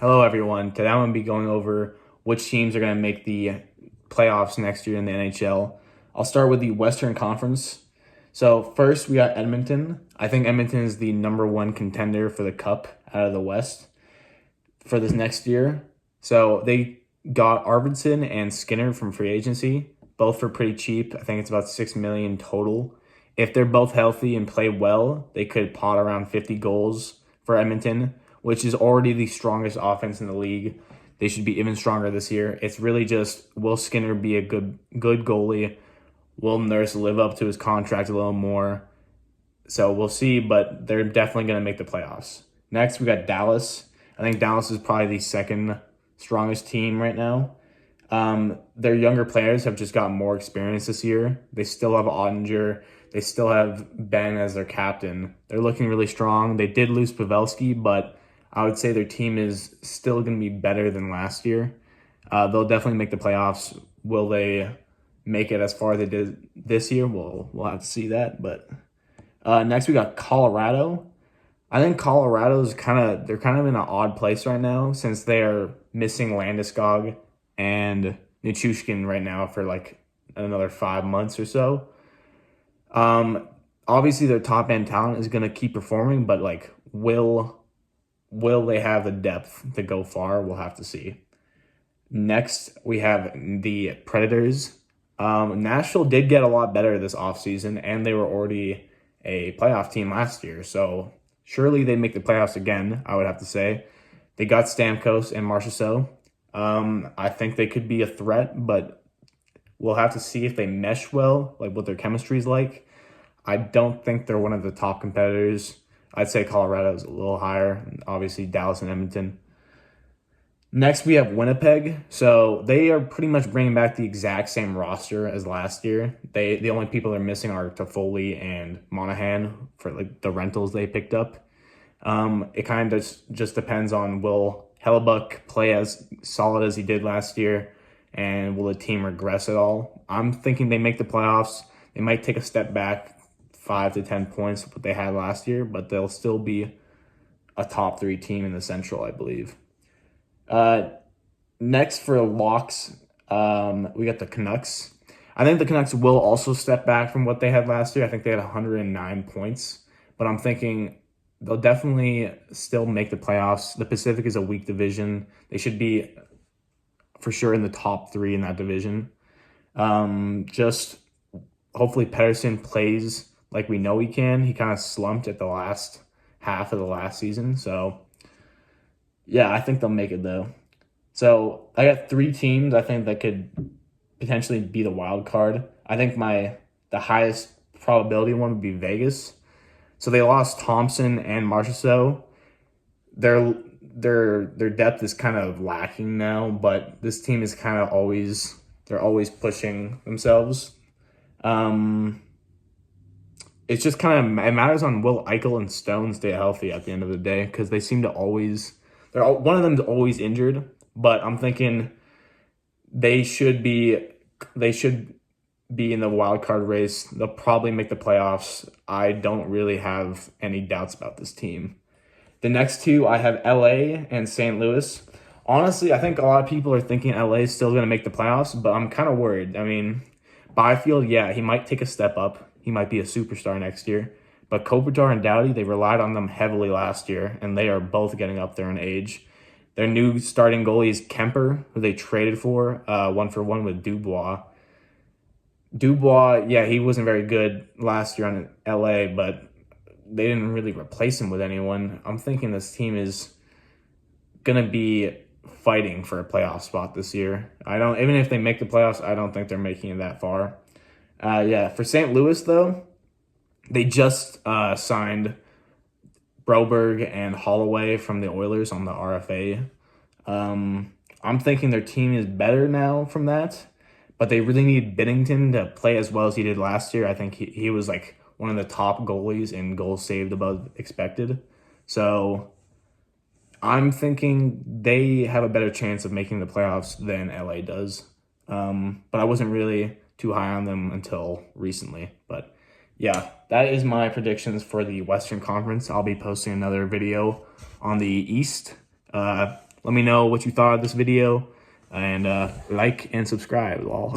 Hello, everyone. Today I'm going to be going over which teams are going to make the playoffs next year in the NHL. I'll start with the Western Conference. So, first, we got Edmonton. I think Edmonton is the number one contender for the Cup out of the West for this next year. So, they got Arvidsson and Skinner from free agency, both for pretty cheap. I think it's about $6 million total. If they're both healthy and play well, they could pot around 50 goals for Edmonton, which is already the strongest offense in the league. They should be even stronger this year. It's really just, will Skinner be a good goalie? Will Nurse live up to his contract a little more? So we'll see, but they're definitely going to make the playoffs. Next, we got Dallas. I think Dallas is probably the second strongest team right now. Their younger players have just got more experience this year. They still have Ottinger. They still have Ben as their captain. They're looking really strong. They did lose Pavelski, but I would say their team is still going to be better than last year. They'll definitely make the playoffs. Will they make it as far as they did this year? We'll have to see that. But next we got Colorado. I think Colorado's they're kind of in an odd place right now since they are missing Landeskog and Nichushkin right now for like another 5 months or so. Obviously their top end talent is gonna keep performing, but like will they have the depth to go far? We'll have to see. Next, we have the Predators. Nashville did get a lot better this offseason, and they were already a playoff team last year. So surely they make the playoffs again, I would have to say. They got Stamkos and Marchessault. I think they could be a threat, but we'll have to see if they mesh well, like what their chemistry is like. I don't think they're one of the top competitors. I'd say Colorado's a little higher, obviously Dallas and Edmonton. Next, we have Winnipeg. So they are pretty much bringing back the exact same roster as last year. The only people they're missing are Toffoli and Monahan for like the rentals they picked up. It kind of just depends on, will Hellebuck play as solid as he did last year, and will the team regress at all? I'm thinking they make the playoffs. They might take a step back, 5 to 10 points what they had last year, but they'll still be a top 3 team in the Central, I believe. Next for locks, we got the Canucks. I think the Canucks will also step back from what they had last year. I think they had 109 points, but I'm thinking they'll definitely still make the playoffs. The Pacific is a weak division. They should be for sure in the top 3 in that division. Just hopefully Pettersson plays like we know he can. He kind of slumped at the last half of the last season. So yeah, I think they'll make it though. So I got 3 teams I think that could potentially be the wild card. I think the highest probability one would be Vegas. So they lost Thompson and Marchessault. Their depth is kind of lacking now, but this team is kind of they're always pushing themselves. It's just kind of, it matters on will Eichel and Stone stay healthy at the end of the day, because they seem to always, one of them's always injured, but I'm thinking they should be in the wild card race. They'll probably make the playoffs. I don't really have any doubts about this team. The next 2, I have LA and St. Louis. Honestly, I think a lot of people are thinking LA is still going to make the playoffs, but I'm kind of worried. I mean, Byfield, yeah, he might take a step up. He might be a superstar next year. But Kopitar and Doughty, they relied on them heavily last year, and they are both getting up there in age. Their new starting goalie is Kemper, who they traded for 1-for-1 with Dubois. Dubois, yeah, he wasn't very good last year on LA, but they didn't really replace him with anyone. I'm thinking this team is going to be fighting for a playoff spot this year. Even if they make the playoffs, I don't think they're making it that far. For St. Louis, though, they just signed Broberg and Holloway from the Oilers on the RFA. I'm thinking their team is better now from that, but they really need Binnington to play as well as he did last year. I think he was like one of the top goalies in goals saved above expected. So I'm thinking they have a better chance of making the playoffs than LA does. But I wasn't really too high on them until recently. But yeah, that is my predictions for the Western Conference. I'll be posting another video on the East. Let me know what you thought of this video, and like and subscribe, lol.